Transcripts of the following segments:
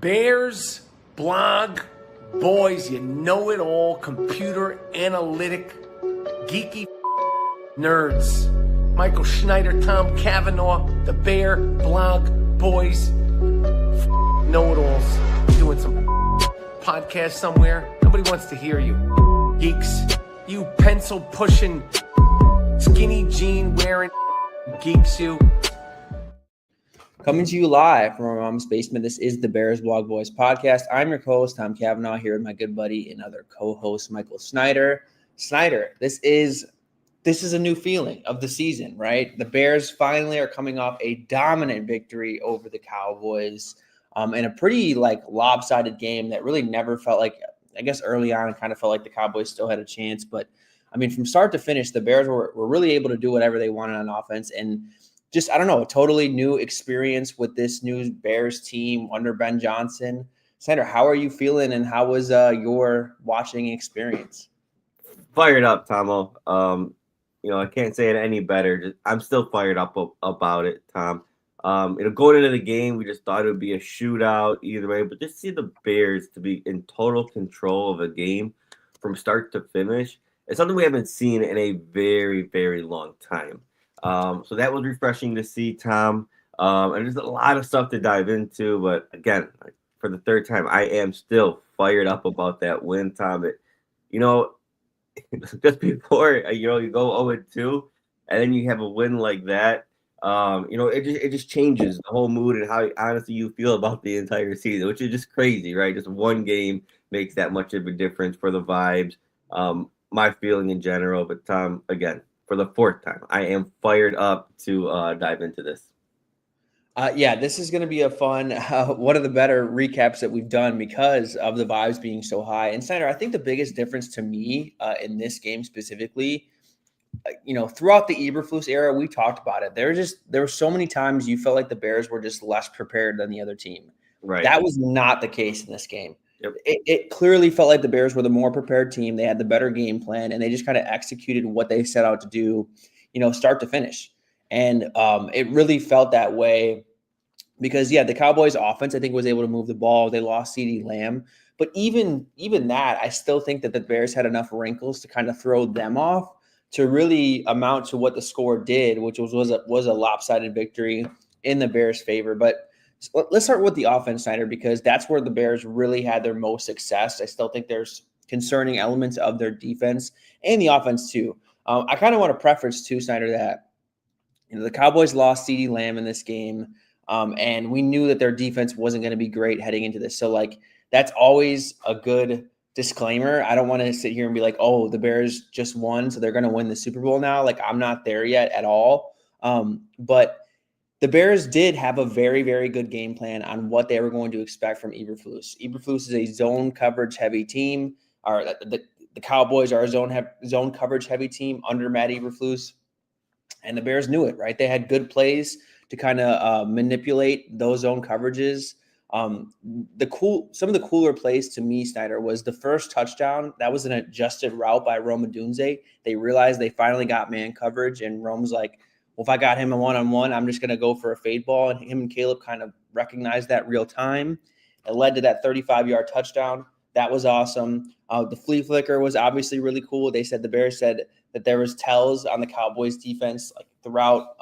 Bears, blog, boys, you know it all, computer, analytic, geeky nerds. Michael Schneider, Tom Cavanaugh, the Bear, blog, boys, know-it-alls, doing some podcast somewhere. Nobody wants to hear you. Geeks, you pencil-pushing, skinny jean wearing geeks, you. Coming to you live from our mom's basement, this is the Bears Blog Boys podcast. I'm your co-host, Tom Cavanaugh, here with my good buddy and other co-host, Michael Schneider. Snyder, this is a new feeling of the season, right? The Bears finally are coming off a dominant victory over the Cowboys in a pretty lopsided game that really never felt like, I guess early on, it kind of felt like the Cowboys still had a chance. But, I mean, from start to finish, the Bears were really able to do whatever they wanted on offense. And just, I don't know, a totally new experience with this new Bears team under Ben Johnson. Snyder, how are you feeling and how was your watching experience? Fired up, Tomo. I can't say it any better. I'm still fired up about it, Tom. Going into the game, we just thought it would be a shootout either way, but just see the Bears to be in total control of a game from start to finish. It's something we haven't seen in a very, very long time. So that was refreshing to see, Tom. And there's a lot of stuff to dive into, but again, for the third time, I am still fired up about that win, Tom. Just before you go 0-2, and then you have a win like that. It just changes the whole mood and how honestly you feel about the entire season, which is just crazy, right? Just one game makes that much of a difference for the vibes, my feeling in general. But Tom, again, for the fourth time, I am fired up to dive into this. This is going to be a fun, one of the better recaps that we've done because of the vibes being so high. And Snyder, I think the biggest difference to me in this game specifically, throughout the Eberflus era, we talked about it. There were so many times you felt like the Bears were just less prepared than the other team. Right. That was not the case in this game. Yep. It clearly felt like the Bears were the more prepared team. They had the better game plan, and they just kind of executed what they set out to do, start to finish. And it really felt that way because, the Cowboys offense, I think, was able to move the ball. They lost CeeDee Lamb. But even that, I still think that the Bears had enough wrinkles to kind of throw them off to really amount to what the score did, which was a lopsided victory in the Bears' favor. But let's start with the offense, Snyder, because that's where the Bears really had their most success. I still think there's concerning elements of their defense and the offense too. I kind of want to preface too, Snyder, that the Cowboys lost CeeDee Lamb in this game, and we knew that their defense wasn't going to be great heading into this. So that's always a good disclaimer. I don't want to sit here and be like, oh, the Bears just won, so they're going to win the Super Bowl now. I'm not there yet at all. But the Bears did have a very, very good game plan on what they were going to expect from Eberflus. Eberflus is a zone coverage heavy team. Or the Cowboys are a zone coverage heavy team under Matt Eberflus, and the Bears knew it. Right, they had good plays to kind of manipulate those zone coverages. Some of the cooler plays to me, Snyder, was the first touchdown. That was an adjusted route by Rome Odunze. They realized they finally got man coverage, and Rome's like, well, if I got him a one-on-one, I'm just going to go for a fade ball. And him and Caleb kind of recognized that real time. It led to that 35-yard touchdown. That was awesome. The flea flicker was obviously really cool. The Bears said that there was tells on the Cowboys defense throughout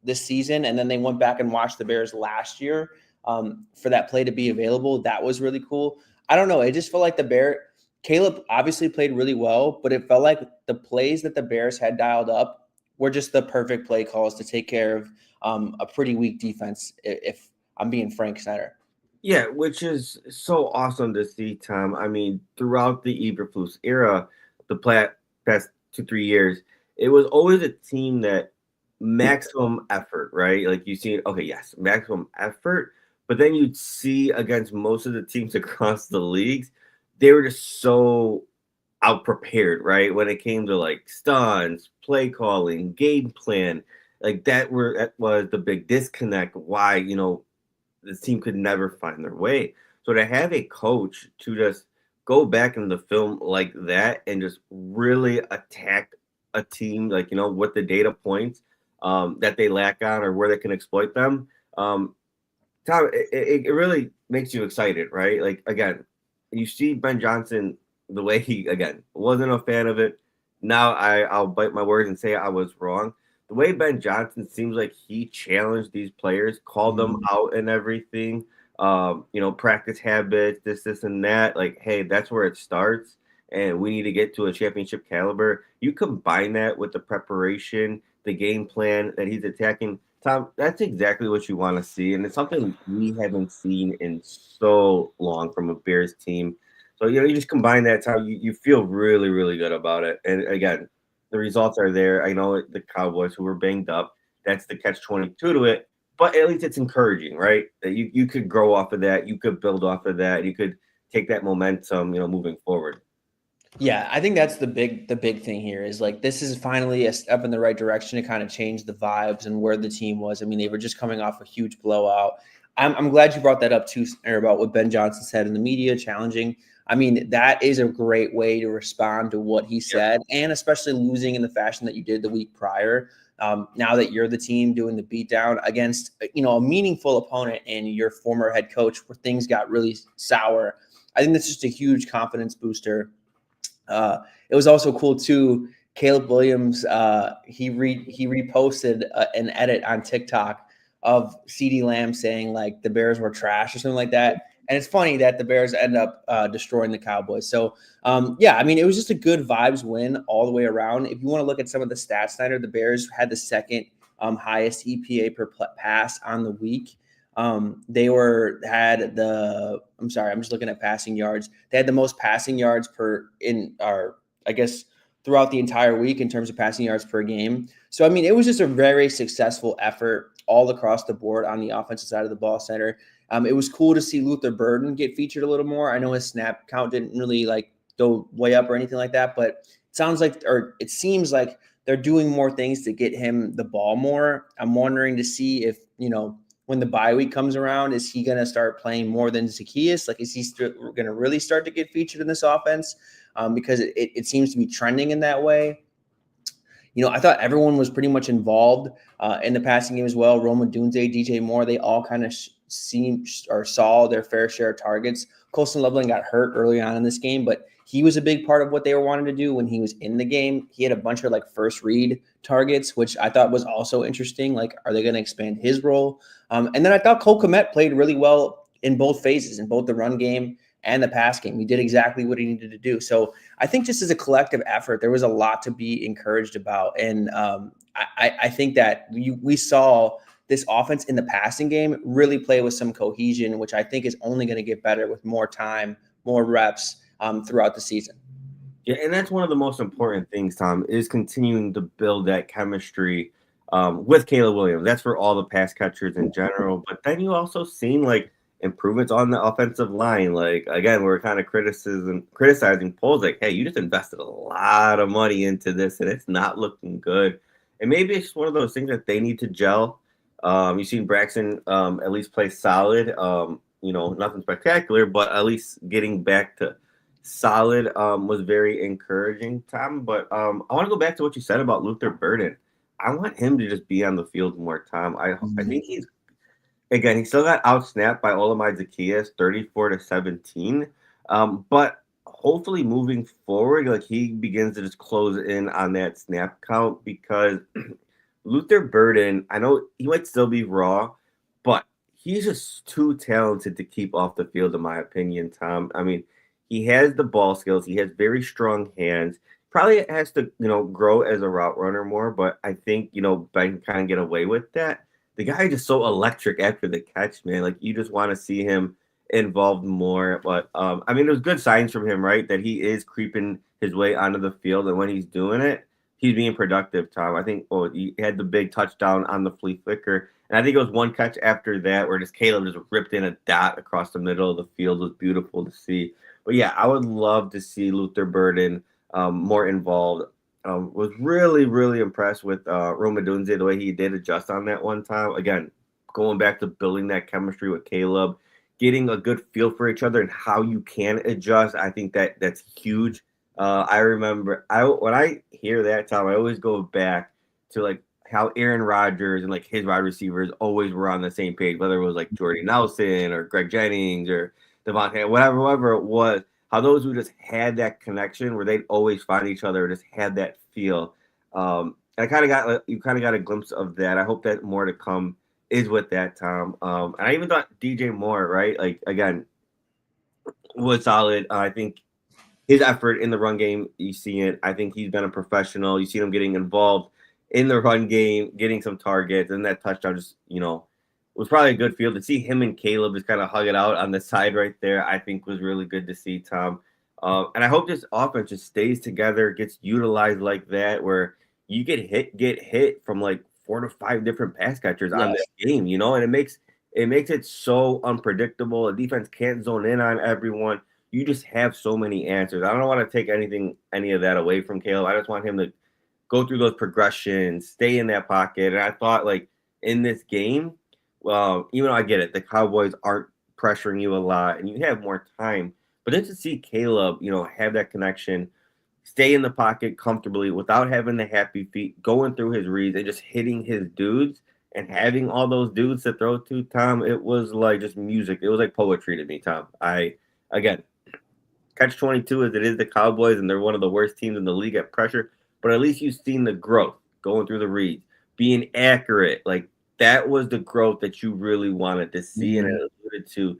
this season. And then they went back and watched the Bears last year for that play to be available. That was really cool. I don't know. It just felt like Caleb obviously played really well, but it felt like the plays that the Bears had dialed up were just the perfect play calls to take care of a pretty weak defense, if I'm being frank, Snyder. Yeah, which is so awesome to see, Tom. I mean, throughout the Eberflus era, the past 2-3 years, it was always a team that maximum effort, right? You see, okay, yes, maximum effort, but then you'd see against most of the teams across the leagues, they were just so out prepared, right? When it came to stunts, play calling, game plan, that was the big disconnect. Why this team could never find their way. So to have a coach to just go back in the film like that and just really attack a team, with the data points that they lack on or where they can exploit them. Tom, it really makes you excited, right? Like, again, you see Ben Johnson, the way he, again, wasn't a fan of it. Now I'll bite my words and say I was wrong. The way Ben Johnson seems like he challenged these players, called them out and everything, practice habits, this, and that. Like, hey, that's where it starts. And we need to get to a championship caliber. You combine that with the preparation, the game plan that he's attacking. Tom, that's exactly what you want to see, and it's something we haven't seen in so long from a Bears team. So you just combine that, Tom, you feel really, really good about it. And again, the results are there. I know the Cowboys who were banged up. That's the catch-22 to it, but at least it's encouraging, right? That you could grow off of that, you could build off of that, you could take that momentum, moving forward. Yeah, I think that's the big thing here is like this is finally a step in the right direction to kind of change the vibes and where the team was. I mean, they were just coming off a huge blowout. I'm glad you brought that up too, Snare, about what Ben Johnson said in the media, challenging. I mean, that is a great way to respond to what he said, and especially losing in the fashion that you did the week prior. Now that you're the team doing the beatdown against a meaningful opponent and your former head coach, where things got really sour, I think that's just a huge confidence booster. It was also cool too. Caleb Williams, he reposted an edit on TikTok of CeeDee Lamb saying like the Bears were trash or something like that. And it's funny that the Bears end up destroying the Cowboys. So I mean, it was just a good vibes win all the way around. If you want to look at some of the stats, Snyder, the Bears had the second highest EPA per pass on the week. I'm just looking at passing yards. They had the most passing yards throughout the entire week in terms of passing yards per game. So, I mean, it was just a very successful effort all across the board on the offensive side of the ball center. It was cool to see Luther Burden get featured a little more. I know his snap count didn't really like go way up or anything like that, but it seems like they're doing more things to get him the ball more. I'm wondering to see if, when the bye week comes around, is he going to start playing more than Zacchaeus? Like, is he going to really start to get featured in this offense? Because it seems to be trending in that way. I thought everyone was pretty much involved in the passing game as well. Roma Dunze, DJ Moore, they all kind of saw their fair share of targets. Colston Loveland got hurt early on in this game, but he was a big part of what they were wanting to do when he was in the game. He had a bunch of like first read targets, which I thought was also interesting. Like, are they going to expand his role? And then I thought Cole Kmet played really well in both phases, in both the run game and the pass game. He did exactly what he needed to do. So I think just as a collective effort, there was a lot to be encouraged about. And I think that we saw this offense in the passing game really play with some cohesion, which I think is only going to get better with more time, more reps throughout the season. Yeah, and that's one of the most important things, Tom, is continuing to build that chemistry with Caleb Williams. That's for all the pass catchers in general. But then you also seen like improvements on the offensive line. Like, again, we're kind of criticizing polls like, hey, you just invested a lot of money into this and it's not looking good. And maybe it's one of those things that they need to gel. You've seen Braxton at least play solid. Nothing spectacular, but at least getting back to solid was very encouraging, Tom. But I want to go back to what you said about Luther Burden. I want him to just be on the field more, Tom. I think he still got outsnapped by Olamide Zacchaeus, 34-17. But hopefully moving forward, like he begins to just close in on that snap count because Luther Burden, I know he might still be raw, but he's just too talented to keep off the field, in my opinion, Tom. I mean, he has the ball skills. He has very strong hands. Probably has to, grow as a route runner more, but I think, Ben can kind of get away with that. The guy is just so electric after the catch, man. Like, you just want to see him involved more. But, I mean, there's good signs from him, right, that he is creeping his way onto the field. And when he's doing it, he's being productive, Tom. I think he had the big touchdown on the flea flicker. And I think it was one catch after that where just Caleb just ripped in a dot across the middle of the field. It was beautiful to see. But, yeah, I would love to see Luther Burden more involved. Was really, really impressed with Roma Dunze, the way he did adjust on that one time. Again, going back to building that chemistry with Caleb, getting a good feel for each other and how you can adjust. I think that's huge. I remember when I hear that, Tom, I always go back to like how Aaron Rodgers and like his wide receivers always were on the same page, whether it was like Jordy Nelson or Greg Jennings or Devontae, whatever it was, how those who just had that connection where they'd always find each other, just had that feel. And I kind of got you kind of got a glimpse of that. I hope that more to come is with that, Tom. And I even thought DJ Moore, right? Like again, was solid. I think his effort in the run game, you see it. I think he's been a professional. You see him getting involved in the run game, getting some targets, and that touchdown just, was probably a good field to see him and Caleb just kind of hug it out on the side right there. I think was really good to see, Tom. And I hope this offense just stays together, gets utilized like that, where you get hit from like 4 to 5 different pass catchers on this game, and it makes it so unpredictable. The defense can't zone in on everyone. You just have so many answers. I don't want to take any of that away from Caleb. I just want him to go through those progressions, stay in that pocket. And I thought, like, in this game, well, even though I get it, the Cowboys aren't pressuring you a lot and you have more time. But then to see Caleb, have that connection, stay in the pocket comfortably without having the happy feet, going through his reads and just hitting his dudes and having all those dudes to throw to, Tom, it was like just music. It was like poetry to me, Tom. Again, catch-22 as it is the Cowboys, and they're one of the worst teams in the league at pressure, but at least you've seen the growth going through the reads, being accurate. Like, that was the growth that you really wanted to see, and it alluded to,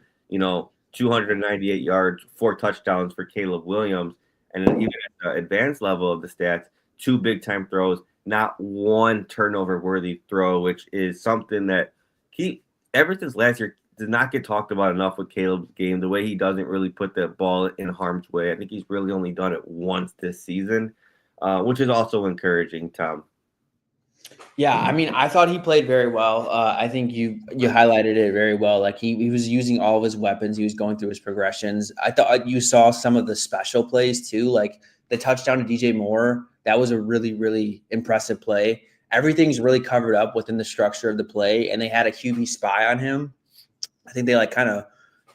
298 yards, 4 touchdowns for Caleb Williams, and then even at the advanced level of the stats, 2 big-time throws, not one turnover-worthy throw, which is something that ever since last year, does not get talked about enough with Caleb's game, the way he doesn't really put the ball in harm's way. I think he's really only done it once this season, which is also encouraging, Tom. Yeah, I mean, I thought he played very well. I think you highlighted it very well. Like he was using all of his weapons. He was going through his progressions. I thought you saw some of the special plays too, like the touchdown to DJ Moore. That was a really, really impressive play. Everything's really covered up within the structure of the play, and they had a QB spy on him. I think they like kind of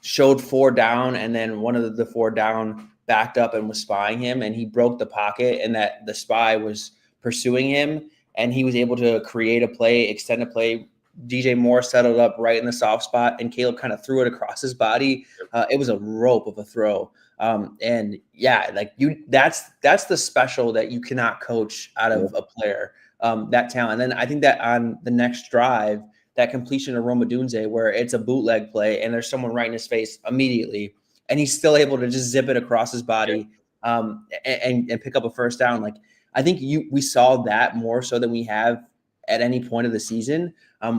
showed 4 down, and then one of the 4 down backed up and was spying him, and he broke the pocket, and that the spy was pursuing him, and he was able to create a play, extend a play. DJ Moore settled up right in the soft spot, and Caleb kind of threw it across his body. It was a rope of a throw. And yeah, like that's the special that you cannot coach out of a player, that talent. And then I think that on the next drive, that completion of Roma Dunze where it's a bootleg play and there's someone right in his face immediately, and he's still able to just zip it across his body, and pick up a first down. Like, I think we saw that more so than we have at any point of the season,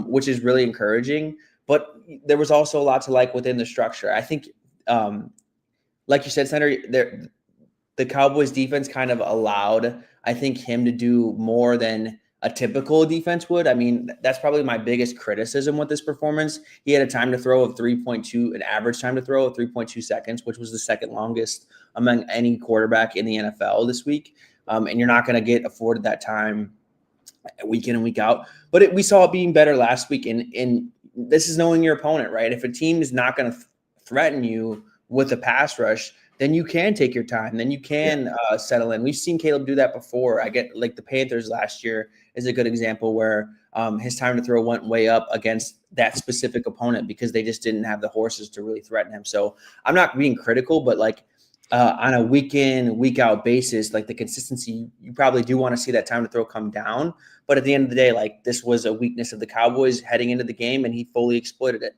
which is really encouraging. But there was also a lot to like within the structure. I think, like you said, Senator, the Cowboys defense kind of allowed, I think, him to do more than a typical defense would. I mean, that's probably my biggest criticism with this performance. He had a time to throw of 3.2, an average time to throw of 3.2 seconds, which was the second longest among any quarterback in the NFL this week. And you're not going to get afforded that time week in and week out. But we saw it being better last week. And this is knowing your opponent, right? If a team is not going to threaten you with a pass rush, then you can take your time. Then you can settle in. We've seen Caleb do that before. I get like the Panthers last year is a good example where his time to throw went way up against that specific opponent because they just didn't have the horses to really threaten him. So I'm not being critical, but like on a week in, week out basis, like the consistency, you probably do want to see that time to throw come down. But at the end of the day, like this was a weakness of the Cowboys heading into the game, and he fully exploited it.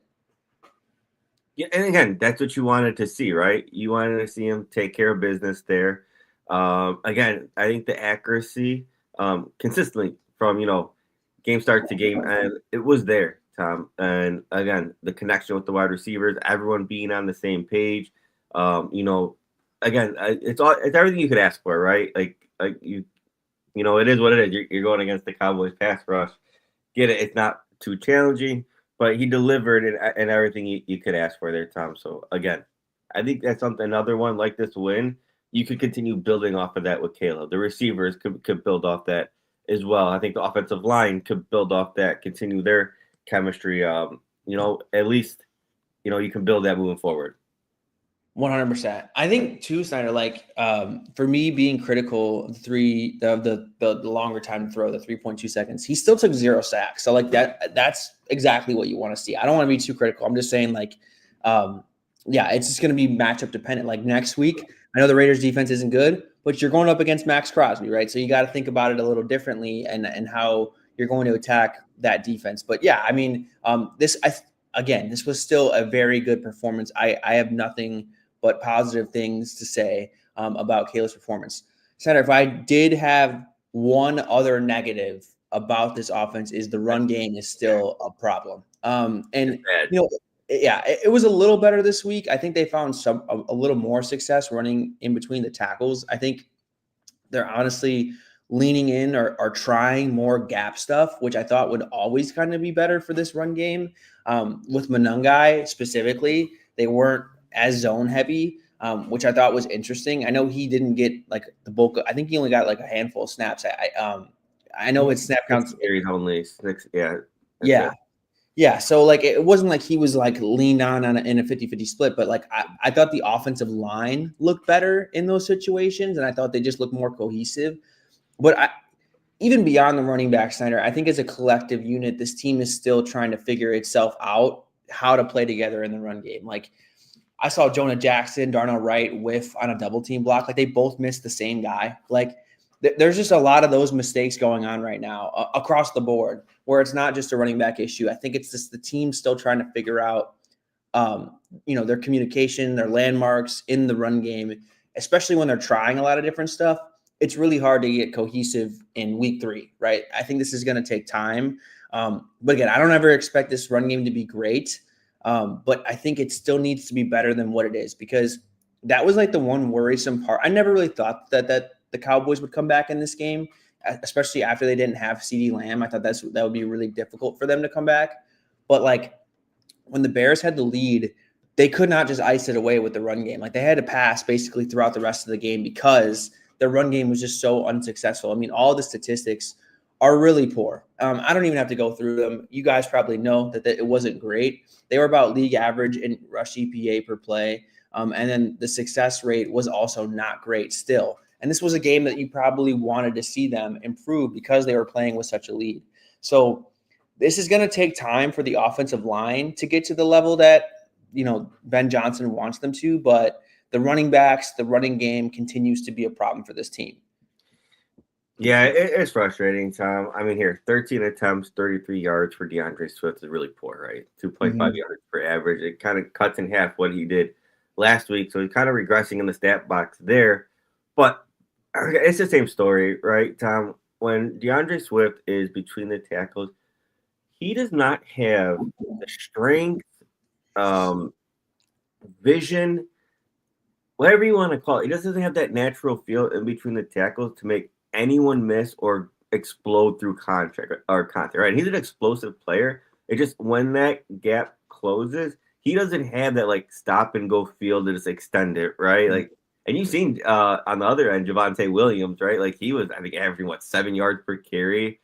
Yeah, and again, that's what you wanted to see, right? You wanted to see him take care of business there. Again, I think the accuracy consistently from, game start to game, and it was there, Tom. And again, the connection with the wide receivers, everyone being on the same page. Again, it's everything you could ask for, right? Like it is what it is. You're going against the Cowboys pass rush. Get it? It's not too challenging. But he delivered and everything you could ask for there, Tom. So, again, I think that's another one like this win. You could continue building off of that with Caleb. The receivers could build off that as well. I think the offensive line could build off that, continue their chemistry. At least, you can build that moving forward. 100%. I think too, Snyder, like for me being critical of the longer time to throw, the 3.2 seconds, he still took 0 sacks. So like that's exactly what you want to see. I don't want to be too critical. I'm just saying like yeah, it's just going to be matchup dependent. Like next week, I know the Raiders defense isn't good, but you're going up against Max Crosby, right? So you got to think about it a little differently and how you're going to attack that defense. But yeah, I mean, this was still a very good performance. I have nothing but positive things to say about Caleb's performance. Senator, if I did have one other negative about this offense is the run game is still a problem. And you know, yeah, it was a little better this week. I think they found a little more success running in between the tackles. I think they're honestly leaning in or trying more gap stuff, which I thought would always kind of be better for this run game. With Monangai specifically, they weren't as zone heavy, which I thought was interesting. I know he didn't get like the bulk. I think he only got like a handful of snaps. I know his snap counts. Series only 6. Yeah. Yeah. Yeah, so like it wasn't like he was like leaned on in a 50-50 split, but like I thought the offensive line looked better in those situations, and I thought they just looked more cohesive. But even beyond the running back, Snyder, I think as a collective unit, this team is still trying to figure itself out how to play together in the run game. Like I saw Jonah Jackson, Darnell Wright whiff on a double team block. Like they both missed the same guy. Like there's just a lot of those mistakes going on right now across the board where it's not just a running back issue. I think it's just the team still trying to figure out, their communication, their landmarks in the run game, especially when they're trying a lot of different stuff. It's really hard to get cohesive in week 3, right? I think this is going to take time. But again, I don't ever expect this run game to be great. But I think it still needs to be better than what it is because that was like the one worrisome part. I never really thought that the Cowboys would come back in this game, especially after they didn't have CeeDee Lamb. I thought that would be really difficult for them to come back. But like when the Bears had the lead, they could not just ice it away with the run game. Like they had to pass basically throughout the rest of the game because their run game was just so unsuccessful. I mean, all the statistics are really poor. I don't even have to go through them. You guys probably know that it wasn't great. They were about league average in rush EPA per play. And then the success rate was also not great still. And this was a game that you probably wanted to see them improve because they were playing with such a lead. So this is going to take time for the offensive line to get to the level that, Ben Johnson wants them to. But the running backs, the running game continues to be a problem for this team. Yeah, it's frustrating, Tom. I mean, here, 13 attempts, 33 yards for DeAndre Swift is really poor, right? 2.5 yards per average. It kind of cuts in half what he did last week. So he's kind of regressing in the stat box there. But it's the same story, right, Tom? When DeAndre Swift is between the tackles, he does not have the strength, vision, whatever you want to call it. He just doesn't have that natural feel in between the tackles to make anyone miss or explode through contact, right? He's an explosive player. It just when that gap closes, he doesn't have that like stop and go feel to just extend it, right? Like, and you've seen on the other end, Javonte Williams, right? Like he was, I think, averaging 7 yards per carry,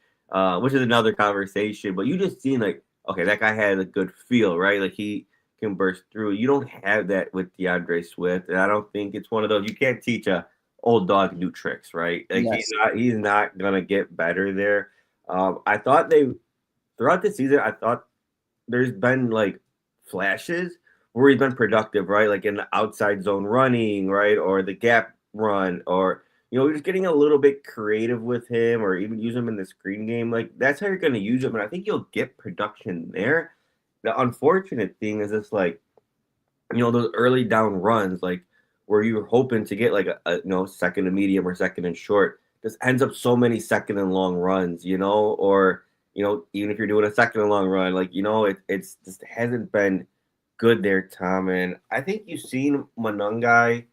which is another conversation. But you just seen like, okay, that guy had a good feel, right? Like he can burst through. You don't have that with DeAndre Swift, and I don't think it's one of those. You can't teach a old dog new tricks, right? Like Yes. he's not gonna get better there. I thought throughout the season, I thought there's been like flashes where he's been productive, right? Like in the outside zone running, right? Or the gap run, or we're just getting a little bit creative with him, or even use him in the screen game. Like that's how you're gonna use him, and I think you'll get production there. The unfortunate thing is it's like, those early down runs, like where you're hoping to get like a second and medium or second and short, just ends up so many second and long runs, or even if you're doing a second and long run, like it's just hasn't been good there, Tom. And I think you've seen Monangai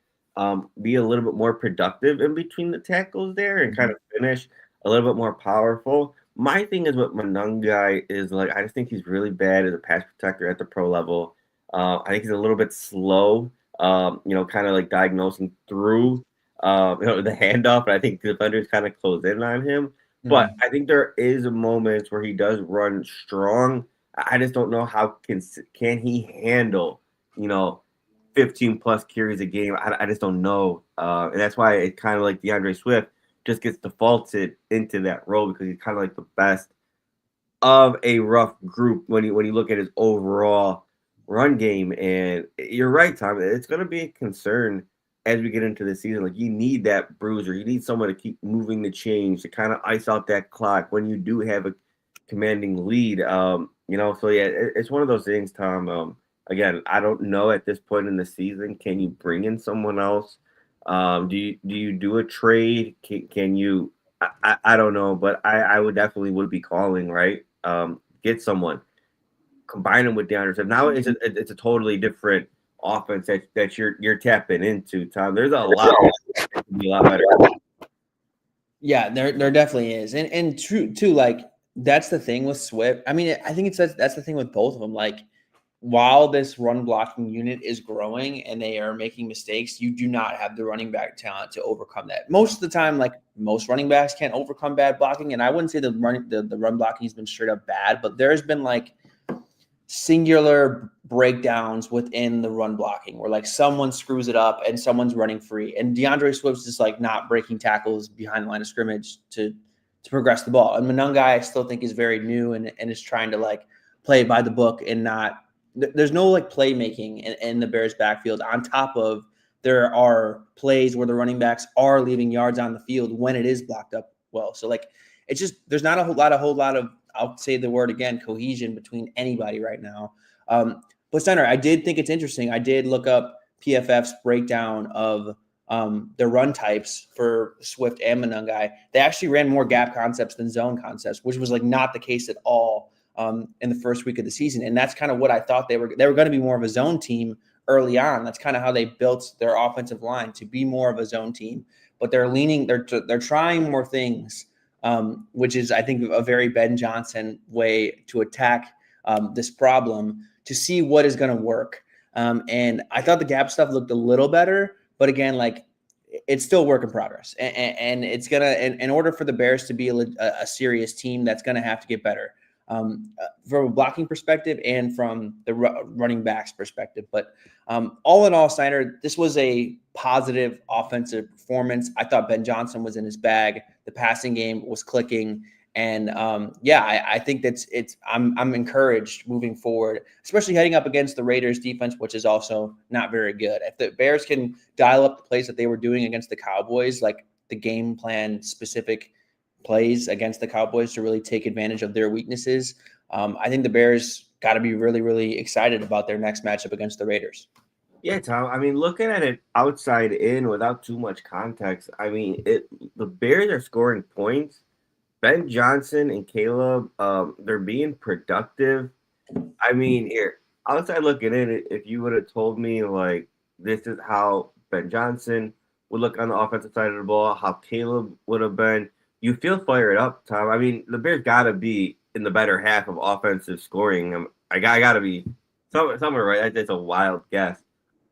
be a little bit more productive in between the tackles there and kind of finish a little bit more powerful. My thing is with Monangai is like I just think he's really bad as a pass protector at the pro level. I think he's a little bit slow. Kind of like diagnosing through, the handoff. And I think the defenders kind of close in on him. But I think there is moments where he does run strong. I just don't know how can he handle, 15 plus carries a game. I just don't know. And that's why it kind of like DeAndre Swift just gets defaulted into that role because he's kind of like the best of a rough group when you look at his overall run game. And you're right, Tom. It's going to be a concern as we get into the season. Like you need that bruiser. You need someone to keep moving the change to kind of ice out that clock when you do have a commanding lead. So yeah, it's one of those things, Tom. Again, I don't know at this point in the season. Can you bring in someone else? Do you do a trade? Can you? I don't know, but I would definitely would be calling, right. Get someone, combine them with DeAndre Swift. Now it's a totally different offense that you're tapping into, Tom. There's a lot that can be a lot better. Yeah, there definitely is, and true too. Like that's the thing with Swift. I mean, I think that's the thing with both of them. Like while this run blocking unit is growing and they are making mistakes, you do not have the running back talent to overcome that. Most of the time, like most running backs can't overcome bad blocking. And I wouldn't say the run blocking has been straight up bad, but there's been like singular breakdowns within the run blocking where like someone screws it up and someone's running free. And DeAndre Swift's just like not breaking tackles behind the line of scrimmage to progress the ball. And Monunga, I still think is very new and is trying to like play by the book and not, there's no like playmaking in the Bears backfield on top of there are plays where the running backs are leaving yards on the field when it is blocked up well. So like, it's just, there's not a whole lot of, I'll say the word again, cohesion between anybody right now. But Steiner, I did think it's interesting. I did look up PFF's breakdown of their run types for Swift and Monunga. They actually ran more gap concepts than zone concepts, which was like not the case at all in the first week of the season. And that's kind of what I thought they were going to be more of a zone team early on. That's kind of how they built their offensive line to be more of a zone team, but they're trying more things, which is, I think, a very Ben Johnson way to attack this problem to see what is going to work. And I thought the gap stuff looked a little better, but again, like it's still work in progress. And it's going to, in order for the Bears to be a serious team, that's going to have to get better. From a blocking perspective and from the running backs perspective. But all in all, Snyder, this was a positive offensive performance. I thought Ben Johnson was in his bag. The passing game was clicking. And I think I'm encouraged moving forward, especially heading up against the Raiders defense, which is also not very good. If the Bears can dial up the plays that they were doing against the Cowboys, like the game plan specific plays against the Cowboys to really take advantage of their weaknesses, I think the Bears got to be really, really excited about their next matchup against the Raiders. Yeah, Tom. I mean, looking at it outside in without too much context, I mean, the Bears are scoring points. Ben Johnson and Caleb, they're being productive. I mean, here, outside looking in, if you would have told me, like, this is how Ben Johnson would look on the offensive side of the ball, how Caleb would have been, you feel fired up, Tom. I mean, the Bears got to be in the better half of offensive scoring. I got to be somewhere, right? That's a wild guess.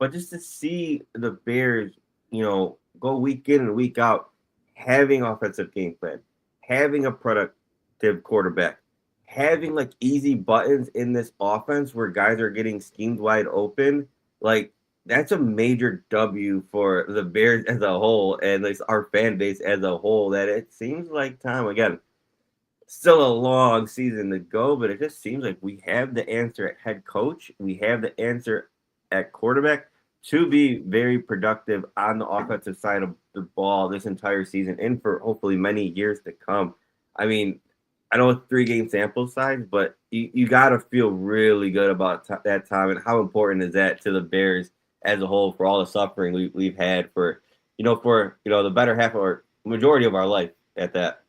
But just to see the Bears, go week in and week out, having offensive game plan, having a productive quarterback, having like easy buttons in this offense where guys are getting schemed wide open, like that's a major W for the Bears as a whole and like our fan base as a whole. That it seems like, Tom, again, still a long season to go, but it just seems like we have the answer at head coach, we have the answer at quarterback to be very productive on the offensive side of the ball this entire season and for hopefully many years to come. I mean, I know it's 3-game sample size, but you got to feel really good about that time. And how important is that to the Bears as a whole for all the suffering we've had for the better half of our majority of our life at that.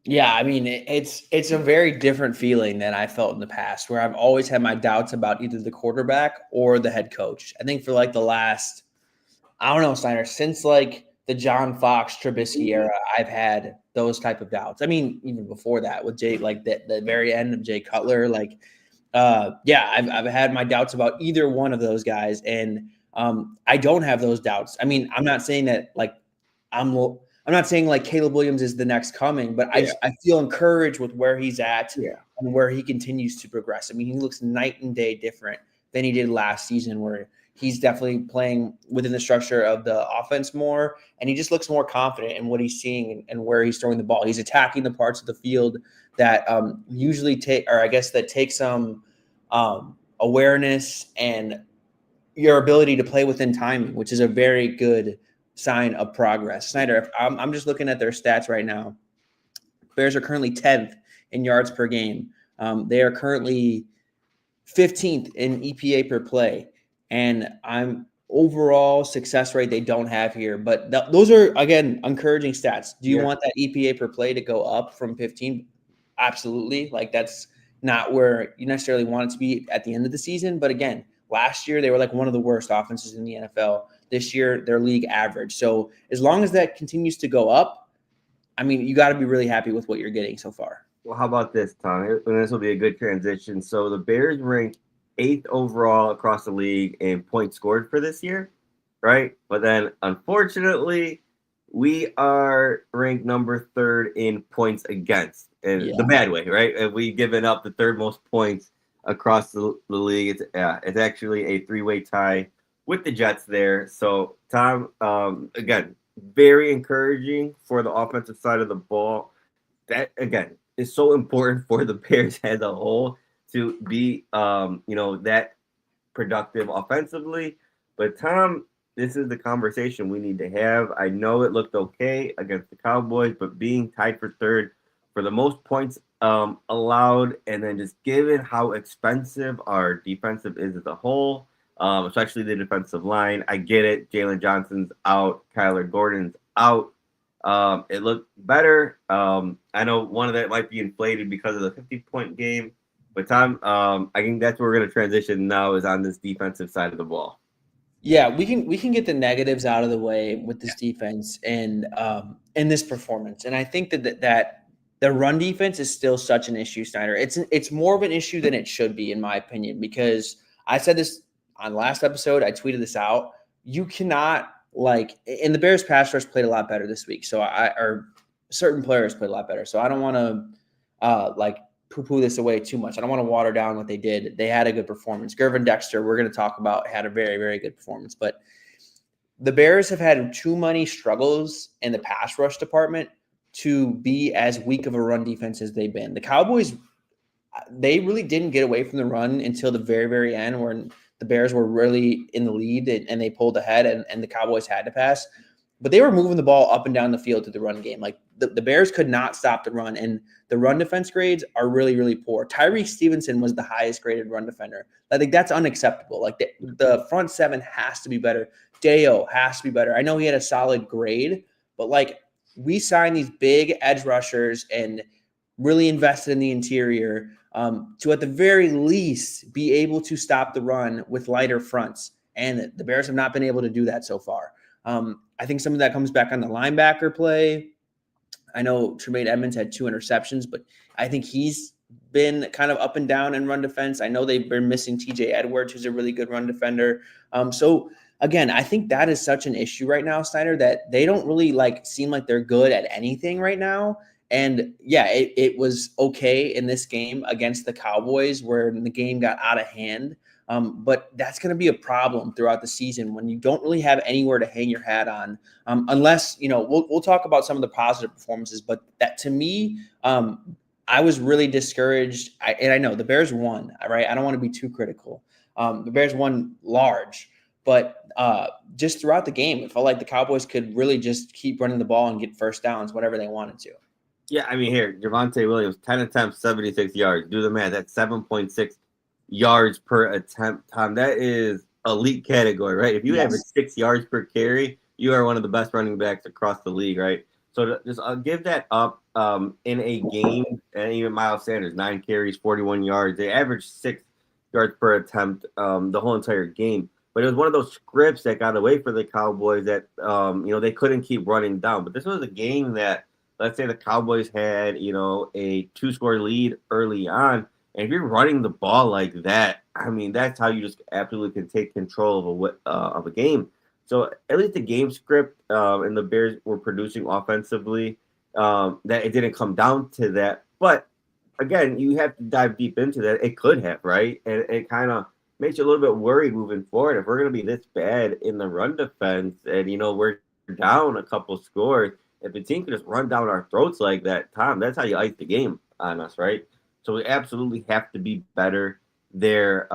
Yeah, I mean, it's a very different feeling than I felt in the past, where I've always had my doubts about either the quarterback or the head coach. I think for like the last, I don't know, Steiner, since like the John Fox Trubisky era, I've had those type of doubts. I mean, even before that with Jay, like the very end of Jay Cutler, like, I've had my doubts about either one of those guys, and I don't have those doubts. I mean, I'm not saying that like I'm not saying like Caleb Williams is the next coming, but I feel encouraged with where he's at and where he continues to progress. I mean, he looks night and day different than he did last season, where he's definitely playing within the structure of the offense more, and he just looks more confident in what he's seeing and where he's throwing the ball. He's attacking the parts of the field that usually take some awareness and your ability to play within timing, which is a very good sign of progress. Snyder, if I'm just looking at their stats right now. Bears are currently 10th in yards per game. They are currently 15th in EPA per play. And I'm overall success rate they don't have here. But those are, again, encouraging stats. Do you want that EPA per play to go up from 15? Absolutely. Like, that's not where you necessarily want it to be at the end of the season. But again, last year they were like one of the worst offenses in the NFL. This year they're league average. So as long as that continues to go up, I mean, you got to be really happy with what you're getting so far. Well, how about this, Tom? And this will be a good transition. So the Bears ranked 8th overall across the league in points scored for this year, right? But then, unfortunately, we are ranked number 3rd in points against, in the bad way, right? And we've given up the 3rd most points across the league. It's actually a 3-way tie with the Jets there. So, Tom, again, very encouraging for the offensive side of the ball. That, again, is so important for the Bears as a whole to be, that productive offensively. But, Tom, this is the conversation we need to have. I know it looked okay against the Cowboys, but being tied for 3rd for the most points allowed, and then just given how expensive our defensive is as a whole, especially the defensive line. I get it. Jalen Johnson's out. Kyler Gordon's out. It looked better. I know one of that might be inflated because of the 50-point game. But, Tom, I think that's where we're going to transition now is on this defensive side of the ball. Yeah, we can get the negatives out of the way with this defense and in this performance. And I think that the run defense is still such an issue, Snyder. It's more of an issue than it should be, in my opinion, because I said this on last episode. I tweeted this out. You cannot, and the Bears pass rush played a lot better this week. So certain players played a lot better. So I don't want to poo-poo this away too much. I don't want to water down what they did. They had a good performance. Gervin Dexter, we're going to talk about, had a very, very good performance. But the Bears have had too many struggles in the pass rush department to be as weak of a run defense as they've been. The Cowboys, they really didn't get away from the run until the very, very end, when the Bears were really in the lead and they pulled ahead and the Cowboys had to pass. But they were moving the ball up and down the field to the run game. Like the Bears could not stop the run, and the run defense grades are really, really poor. Tyreek Stevenson was the highest graded run defender. I think that's unacceptable. Like the front seven has to be better. Deo has to be better. I know he had a solid grade, but we signed these big edge rushers and really invested in the interior to at the very least be able to stop the run with lighter fronts. And the Bears have not been able to do that so far. I think some of that comes back on the linebacker play. I know Tremaine Edmonds had 2 interceptions, but I think he's been kind of up and down in run defense. I know they've been missing TJ Edwards, who's a really good run defender. So again, I think that is such an issue right now, Snyder, that they don't really seem like they're good at anything right now. And yeah, it was okay in this game against the Cowboys where the game got out of hand. But that's going to be a problem throughout the season when you don't really have anywhere to hang your hat on, unless, we'll talk about some of the positive performances. But that, to me, I was really discouraged. And I know the Bears won, right? I don't want to be too critical. The Bears won large, but just throughout the game, it felt like the Cowboys could really just keep running the ball and get first downs whenever they wanted to. Yeah, I mean, here, Javonte Williams, 10 attempts, 76 yards. Do the math. That's 7.6 yards per attempt, Tom. That is elite category, right? If you average 6 yards per carry, you are one of the best running backs across the league, right? So just give that up in a game. And even Miles Sanders, 9 carries, 41 yards. They averaged 6 yards per attempt the whole entire game. But it was one of those scripts that got away for the Cowboys that they couldn't keep running down. But this was a game that, let's say the Cowboys had a 2-score lead early on. And if you're running the ball like that, I mean, that's how you just absolutely can take control of a game. So at least the game script and the Bears were producing offensively, that it didn't come down to that. But again, you have to dive deep into that. It could have, right? And it kind of makes you a little bit worried moving forward. If we're going to be this bad in the run defense and, we're down a couple scores, if the team can just run down our throats like that, Tom, that's how you ice the game on us, right? So we absolutely have to be better there.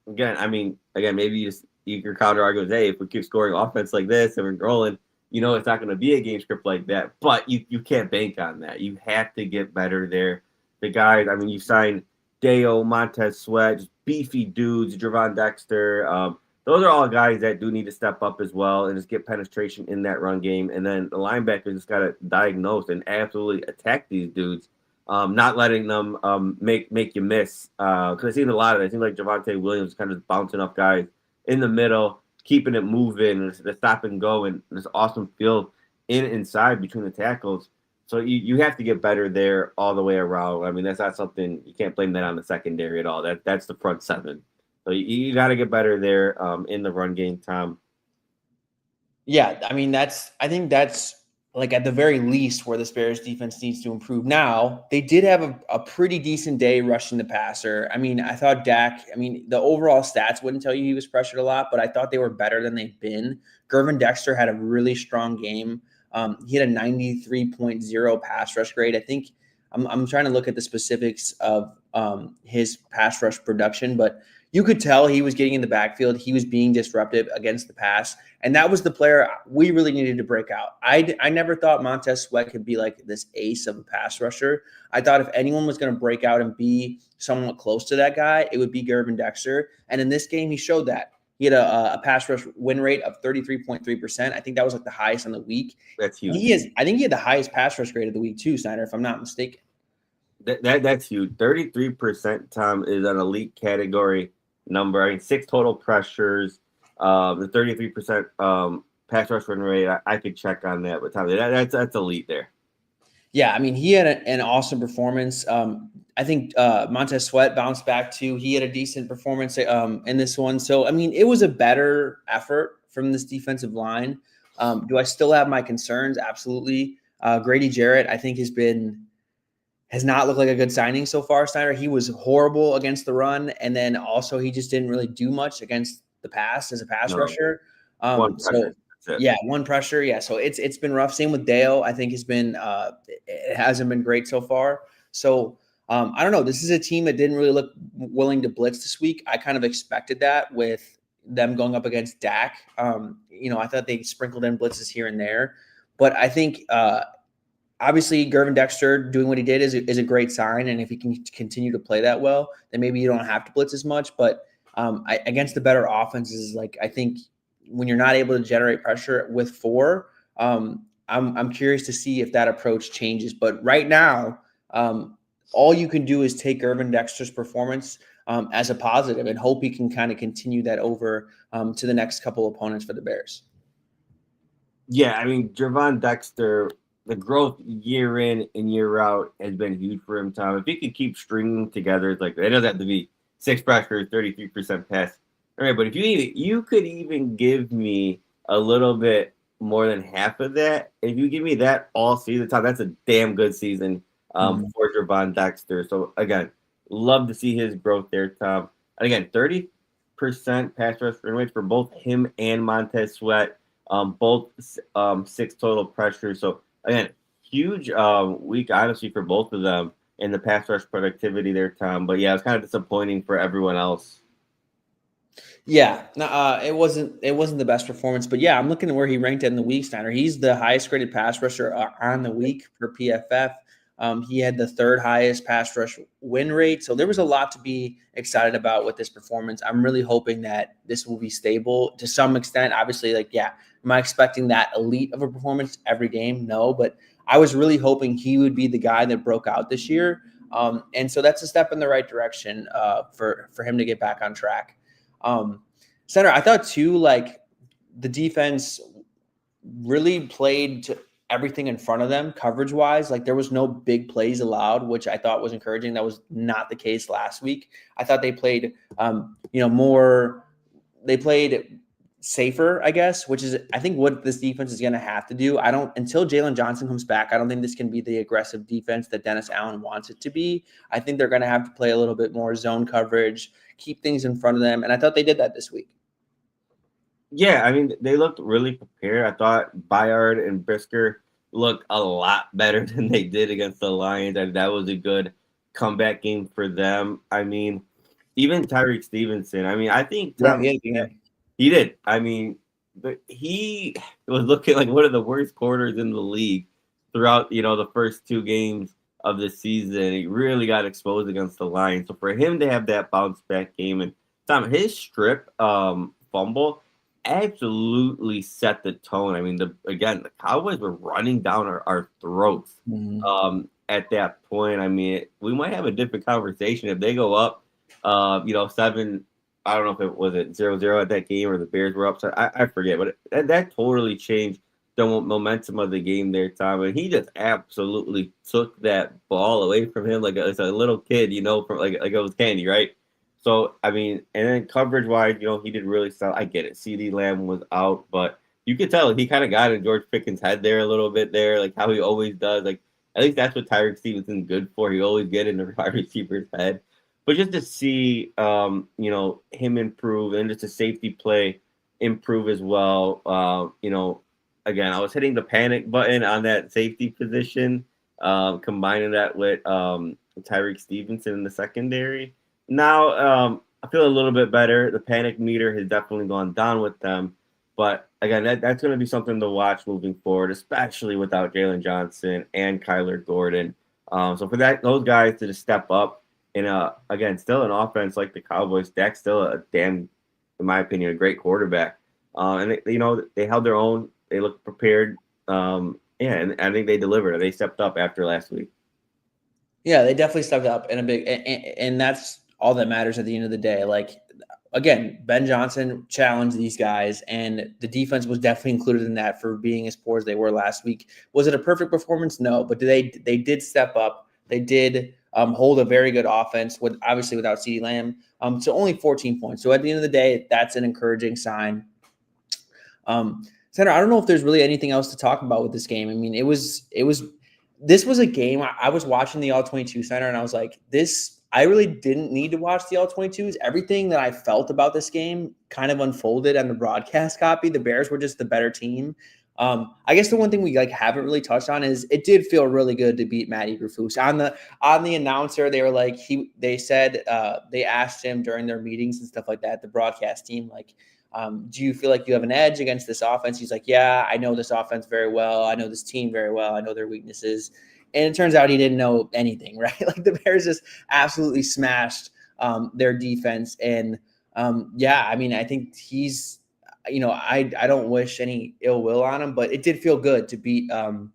Again, maybe your counter argument is, hey, if we keep scoring offense like this and we're rolling, it's not going to be a game script like that. But you can't bank on that. You have to get better there. The guys, you signed Deo, Montez Sweat, just beefy dudes, Javon Dexter. Those are all guys that do need to step up as well and just get penetration in that run game. And then the linebackers just got to diagnose and absolutely attack these dudes, not letting them make you miss. Because I've seen a lot of it. It seems like Javonte Williams kind of bouncing up guys in the middle, keeping it moving, the stop and go, and this awesome field inside between the tackles. So you have to get better there all the way around. That's not something you can't blame that on the secondary at all. That's the front seven. So you got to get better there in the run game, Tom. Yeah, I think that's like at the very least where the Bears defense needs to improve. Now, they did have a pretty decent day rushing the passer. I thought Dak, the overall stats wouldn't tell you he was pressured a lot, but I thought they were better than they've been. Gervin Dexter had a really strong game. He had a 93.0 pass rush grade. I think I'm trying to look at the specifics of his pass rush production, but you could tell he was getting in the backfield. He was being disruptive against the pass. And that was the player we really needed to break out. I never thought Montez Sweat could be like this ace of a pass rusher. I thought if anyone was going to break out and be somewhat close to that guy, it would be Gervin Dexter. And in this game, he showed that. He had a pass rush win rate of 33.3%. I think that was like the highest in the week. That's huge. I think he had the highest pass rush grade of the week too, Snyder, if I'm not mistaken. That's huge. 33%, Tom, is an elite category number. 6 total pressures. The 33% pass rush win rate. I could check on that, but Tom, that's elite there. Yeah, he had an awesome performance. I think Montez Sweat bounced back too. He had a decent performance in this one. So, it was a better effort from this defensive line. Do I still have my concerns? Absolutely. Grady Jarrett, I think, has not looked like a good signing so far, Snyder. He was horrible against the run, and then also he just didn't really do much against the pass as a pass rusher. One pressure. One pressure. Yeah, so it's been rough. Same with Dale. I think it hasn't been great so far. So I don't know. This is a team that didn't really look willing to blitz this week. I kind of expected that with them going up against Dak. I thought they sprinkled in blitzes here and there, but I think obviously Gervin Dexter doing what he did is a great sign, and if he can continue to play that well, then maybe you don't have to blitz as much. But against the better offenses, I think when you're not able to generate pressure with 4, I'm curious to see if that approach changes. But right now, all you can do is take Gervin Dexter's performance as a positive and hope he can kind of continue that over to the next couple opponents for the Bears. Yeah, Javon Dexter, the growth year in and year out has been huge for him, Tom. If he could keep stringing together, it doesn't have to be 6 pressures, 33% pass. All right, but if you could even give me a little bit more than half of that, if you give me that all season, Tom, that's a damn good season for Javon Dexter. So again, love to see his growth there, Tom. And again, 30% pass rush rates for both him and Montez Sweat, both 6 total pressures. So again, huge week, honestly, for both of them in the pass rush productivity there, Tom. But yeah, it's kind of disappointing for everyone else. Yeah, it wasn't the best performance, but yeah, I'm looking at where he ranked in the week, Steiner. He's the highest graded pass rusher on the week for PFF. He had the 3rd highest pass rush win rate, so there was a lot to be excited about with this performance. I'm really hoping that this will be stable to some extent. Obviously, am I expecting that elite of a performance every game? No, but I was really hoping he would be the guy that broke out this year, and so that's a step in the right direction for him to get back on track. Center, I thought too, the defense really played to everything in front of them coverage wise. There was no big plays allowed, which I thought was encouraging. That was not the case last week. I thought they played, they played safer, I guess, which is, I think, what this defense is going to have to do. Until Jalen Johnson comes back, I don't think this can be the aggressive defense that Dennis Allen wants it to be. I think they're going to have to play a little bit more zone coverage, keep things in front of them. And I thought they did that this week. Yeah, I mean, they looked really prepared. I thought Bayard and Brisker looked a lot better than they did against the Lions, and that was a good comeback game for them. I mean, even Tyreek Stevenson. I mean, I think Tom, he did. I mean, but he was looking like one of the worst quarters in the league throughout, the first two games of the season. He really got exposed against the Lions. So for him to have that bounce back game, and Tom, his strip fumble absolutely set the tone. I mean, the Cowboys were running down our throats at that point. I mean, we might have a different conversation if they go up, 7. I don't know if it was 0-0 at that game or the Bears were upset. I forget, but that totally changed the momentum of the game there, Tom. And he just absolutely took that ball away from him like a little kid, from like it was candy, right? So, I mean, and then coverage-wise, he did really sell. I get it. CeeDee Lamb was out, but you could tell he kind of got in George Pickens' head there a little bit there, like how he always does. Like, at least that's what Tyreek Stevenson's good for. He always get in the wide receiver's head. But just to see, him improve and just a safety play improve as well. Again, I was hitting the panic button on that safety position, combining that with Tyreek Stevenson in the secondary. Now, I feel a little bit better. The panic meter has definitely gone down with them. But again, that's going to be something to watch moving forward, especially without Jalen Johnson and Kyler Gordon. So for those guys to just step up, and again, still an offense like the Cowboys, Dak's still a damn, in my opinion, a great quarterback. And they held their own. They looked prepared. And I think they delivered. They stepped up after last week. Yeah, they definitely stepped up in a big, and that's all that matters at the end of the day. Like, again, Ben Johnson challenged these guys, and the defense was definitely included in that for being as poor as they were last week. Was it a perfect performance? No, but they did step up. They did hold a very good offense, obviously without CeeDee Lamb, to only 14 points. So at the end of the day, that's an encouraging sign. Senator, I don't know if there's really anything else to talk about with this game. I mean, this was a game I was watching the All-22 Center, and I was like, I really didn't need to watch the All-22s. Everything that I felt about this game kind of unfolded on the broadcast copy. The Bears were just the better team. I guess the one thing we haven't really touched on is it did feel really good to beat Matt Eberflus. On the announcer, they were like, they said they asked him during their meetings and stuff like that, the broadcast team, like, do you feel like you have an edge against this offense? He's like, yeah, I know this offense very well. I know this team very well. I know their weaknesses. And it turns out he didn't know anything, right? Like the Bears just absolutely smashed their defense. And I mean, I think he's, I don't wish any ill will on him, but it did feel good to beat a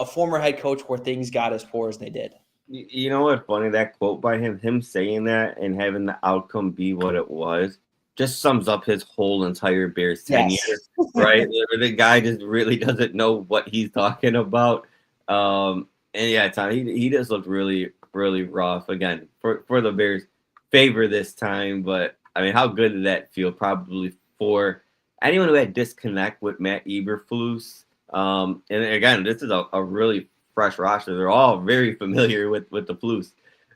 former head coach where things got as poor as they did. You know what's funny? That quote by him saying that and having the outcome be what it was, just sums up his whole entire Bears tenure, right? The guy just really doesn't know what he's talking about. And yeah, Tom, he just looked really, really rough again for the Bears' favor this time. But I mean, how good did that feel? Probably for anyone who had disconnect with Matt Eberflus. And again, this is a really fresh roster. They're all very familiar with the Flus.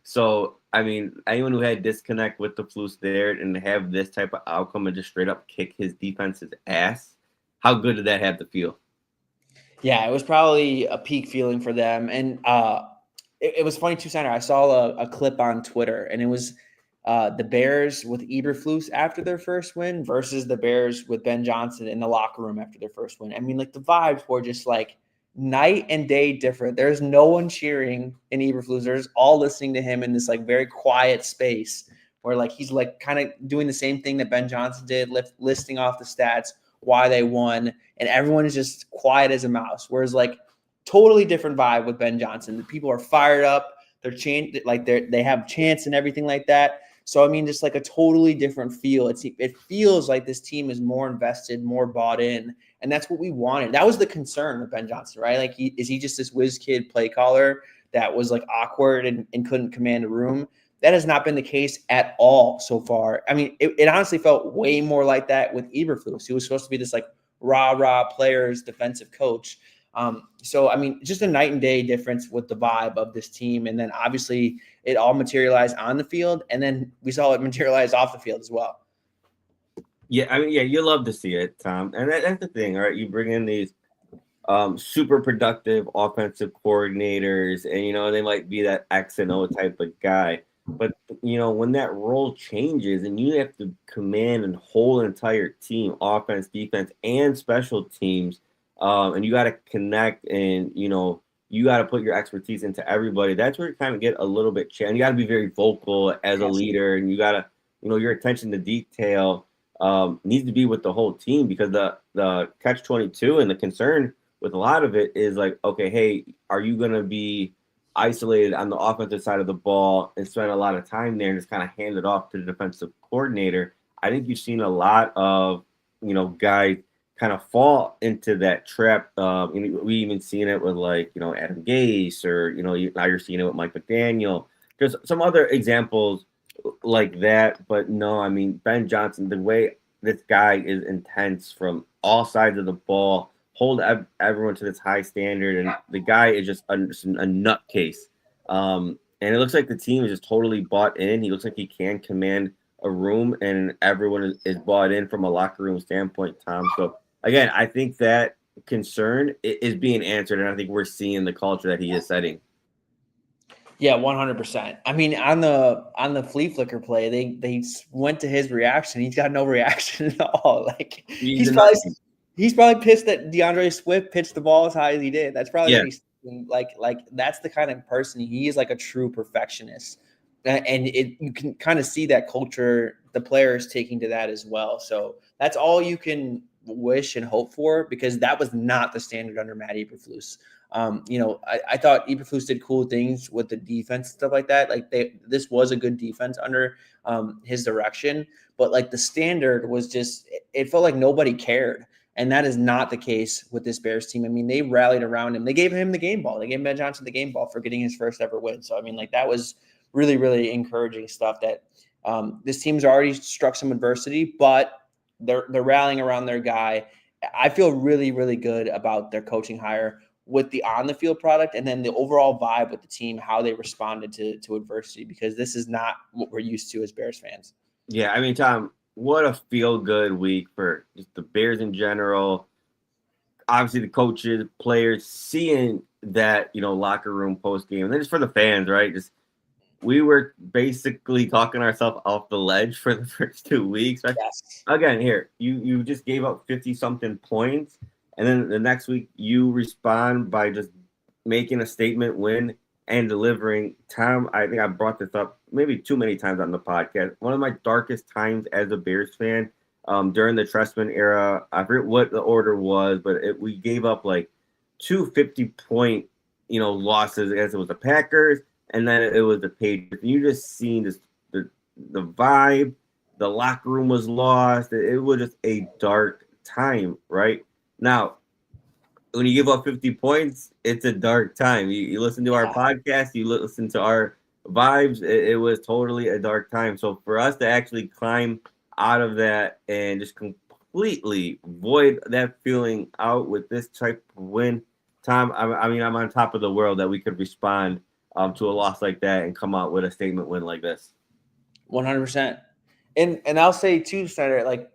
So, I mean, anyone who had disconnect with the Flus there and have this type of outcome and just straight up kick his defense's ass, how good did that have to feel? Yeah, it was probably a peak feeling for them. And it was funny, too, Senator. I saw a clip on Twitter, and it was the Bears with Eberflus after their first win versus the Bears with Ben Johnson in the locker room after their first win. I mean, like, the vibes were just like night and day different. There's no one cheering in Eberflus. There's all listening to him in this like very quiet space where like he's like kind of doing the same thing that Ben Johnson did, listing off the stats, why they won, and everyone is just quiet as a mouse. Whereas like totally different vibe with Ben Johnson. The people are fired up. They're they have chants and everything like that. So I mean, just like a totally different feel. It feels like this team is more invested, more bought in. And that's what we wanted. That was the concern with Ben Johnson, right? Like, is he just this whiz kid play caller that was like awkward and couldn't command a room? That has not been the case at all so far. I mean, it honestly felt way more like that with Eberflus. He was supposed to be this like rah-rah players defensive coach. So, I mean, just a night and day difference with the vibe of this team. And then obviously it all materialized on the field. And then we saw it materialize off the field as well. Yeah, I mean, yeah, you love to see it, Tom. And that's the thing, right? You bring in these super productive offensive coordinators, and they might be that X and O type of guy. But when that role changes and you have to command and whole entire team, offense, defense, and special teams, and you got to connect, and you got to put your expertise into everybody. That's where you kind of get a little bit challenged. You got to be very vocal as a leader, and you got to, your attention to detail needs to be with the whole team, because the catch-22 and the concern with a lot of it is like, okay, hey, are you going to be isolated on the offensive side of the ball and spend a lot of time there and just kind of hand it off to the defensive coordinator? I think you've seen a lot of, guys kind of fall into that trap. We even seen it with Adam Gase, or, now you're seeing it with Mike McDaniel. There's some other examples like that, but no, I mean, Ben Johnson, the way this guy is intense from all sides of the ball, hold everyone to this high standard, and the guy is just a nutcase. And it looks like the team is just totally bought in. He looks like he can command a room, and everyone is bought in from a locker room standpoint, Tom. So again, I think that concern is being answered, and I think we're seeing the culture that he is setting. Yeah, 100%. I mean, on the flea flicker play, they went to his reaction. He's got no reaction at all. Like he's probably pissed that DeAndre Swift pitched the ball as high as he did. That's probably what he's like. That's the kind of person he is, like a true perfectionist, and you can kind of see that culture the players taking to that as well. So that's all you can wish and hope for, because that was not the standard under Matt Eberflus. I thought Eberflus did cool things with the defense, stuff like that. Like this was a good defense under his direction, but like the standard was just, it felt like nobody cared. And that is not the case with this Bears team. I mean, they rallied around him. They gave him the game ball. They gave Ben Johnson the game ball for getting his first ever win. So, I mean, like that was really, really encouraging stuff that this team's already struck some adversity, but they're rallying around their guy. I feel really, really good about their coaching hire with the on the field product, and then the overall vibe with the team, how they responded to adversity, because this is not what we're used to as Bears fans. Yeah, I mean, Tom, what a feel good week for just the Bears in general. Obviously, the coaches, players, seeing that locker room post game, and then just for the fans, right? Just we were basically talking ourselves off the ledge for the first 2 weeks. Yes. Again, here you just gave up 50-something points, and then the next week you respond by just making a statement win and delivering. Tom, I think I brought this up maybe too many times on the podcast. One of my darkest times as a Bears fan, during the Trestman era, I forget what the order was, but we gave up like 2 50-point, losses against it was the Packers, and then it was the Patriots. And you just seen this, the vibe, the locker room was lost. It was just a dark time, right? Now, when you give up 50 points, it's a dark time. You listen to our podcast, you listen to our vibes, it was totally a dark time. So for us to actually climb out of that and just completely void that feeling out with this type of win, Tom, I mean, I'm on top of the world that we could respond to a loss like that and come out with a statement win like this. 100%. And I'll say too, Snyder, like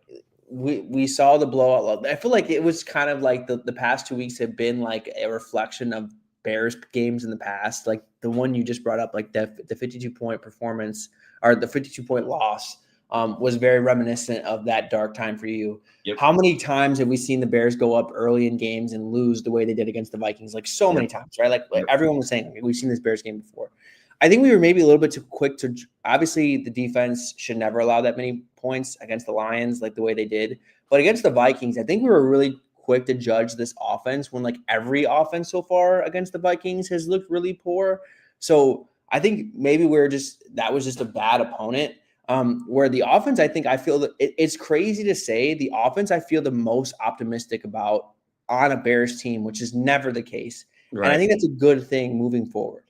we saw the blowout. I feel like it was kind of like the past 2 weeks have been like a reflection of Bears games in the past. Like the one you just brought up, like the 52-point performance or the 52-point loss was very reminiscent of that dark time for you. Yep. How many times have we seen the Bears go up early in games and lose the way they did against the Vikings? Like so many times, right? Like everyone was saying, like, we've seen this Bears game before. I think we were maybe a little bit too quick to – obviously, the defense should never allow that many points against the Lions like the way they did. But against the Vikings, I think we were really quick to judge this offense when, like, every offense so far against the Vikings has looked really poor. So I think maybe that was just a bad opponent. Where the offense, I feel that it's crazy to say the offense I feel the most optimistic about on a Bears team, which is never the case. Right. And I think that's a good thing moving forward.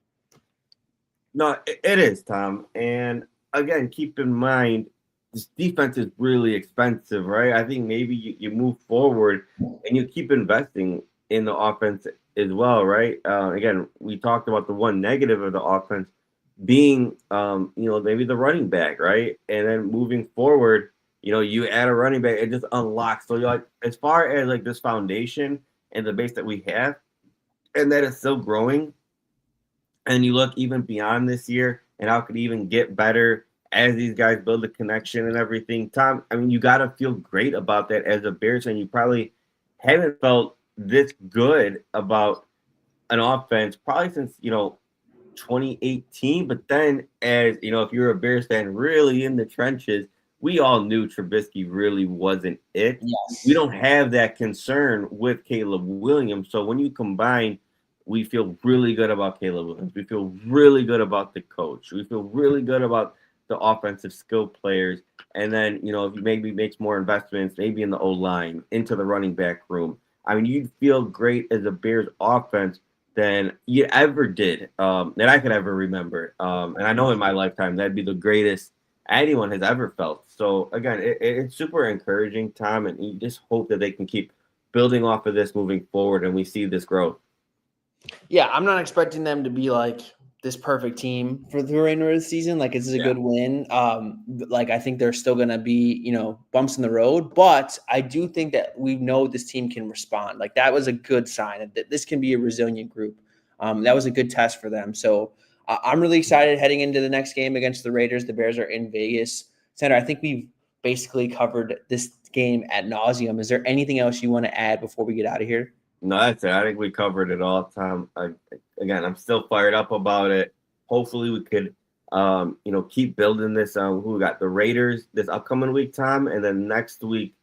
No, it is, Tom. And again, keep in mind, this defense is really expensive, right? I think maybe you move forward and you keep investing in the offense as well, right? Again, we talked about the one negative of the offense being, maybe the running back, right? And then moving forward, you add a running back, it just unlocks. So you're like, as far as like this foundation and the base that we have, and that is still growing, and you look even beyond this year and how it could even get better as these guys build a connection and everything. Tom, I mean, you got to feel great about that as a Bears fan. You probably haven't felt this good about an offense probably since 2018. But then, as if you're a Bears fan really in the trenches, we all knew Trubisky really wasn't it. Yes. We don't have that concern with Caleb Williams. So when you combine, we feel really good about Caleb Williams. We feel really good about the coach. We feel really good about the offensive skill players. And then, if he maybe makes more investments, maybe in the O line, into the running back room. I mean, you'd feel great as a Bears offense than you ever did, that I could ever remember. And I know in my lifetime, that'd be the greatest anyone has ever felt. So again, it's super encouraging, Tom, and you just hope that they can keep building off of this moving forward and we see this growth. Yeah, I'm not expecting them to be like this perfect team for the remainder of the season. Like, it's a good win. Like, I think there's still going to be, bumps in the road, but I do think that we know this team can respond. Like, that was a good sign that this can be a resilient group. That was a good test for them. So I'm really excited heading into the next game against the Raiders. The Bears are in Vegas. Center, I think we've basically covered this game ad nauseum. Is there anything else you want to add before we get out of here? No, that's it. I think we covered it all, Tom. Again, I'm still fired up about it. Hopefully, we could, keep building this. Who we got? The Raiders this upcoming week, Tom, and then next week,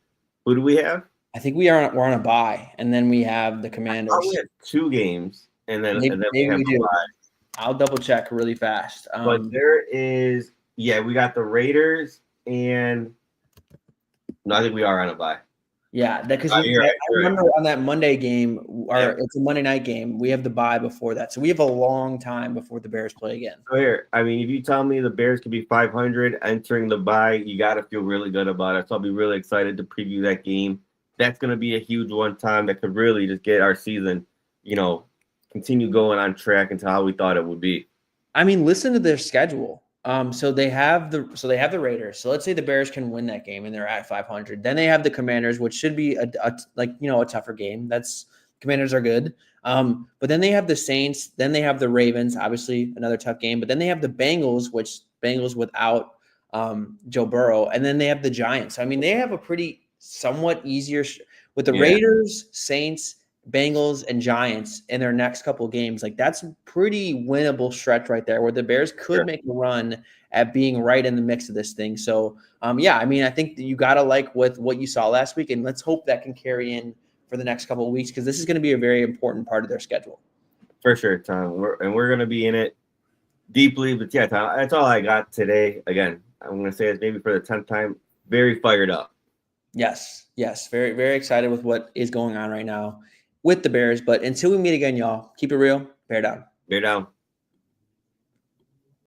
who do we have? I think we're on a bye, and then we have the Commanders. We have 2 games, and then Maybe we have we the do. bye. I'll double check really fast. But there is, we got the Raiders, and no, I think we are on a bye. Yeah, because I remember on that Monday game, it's a Monday night game. We have the bye before that, so we have a long time before the Bears play again. So here, I mean, if you tell me the Bears could be 500 entering the bye, you got to feel really good about it. So I'll be really excited to preview that game. That's going to be a huge one time that could really just get our season, continue going on track into how we thought it would be. I mean, listen to their schedule. So they have the Raiders. So let's say the Bears can win that game and they're at 500. Then they have the Commanders, which should be a tougher game. Commanders are good. But then they have the Saints. Then they have the Ravens, obviously another tough game. But then they have the Bengals, which Bengals without Joe Burrow, and then they have the Giants. I mean, they have a pretty somewhat easier with the Raiders, Saints, Bengals, and Giants in their next couple of games. Like, that's a pretty winnable stretch right there where the Bears could make a run at being right in the mix of this thing. So, I mean, I think that you got to like with what you saw last week, and let's hope that can carry in for the next couple of weeks because this is going to be a very important part of their schedule. For sure, Tom. We're going to be in it deeply. But yeah, Tom, that's all I got today. Again, I'm going to say it maybe for the 10th time, very fired up. Yes. Very, very excited with what is going on right now with the Bears. But until we meet again, y'all, keep it real. Bear down. Bear down.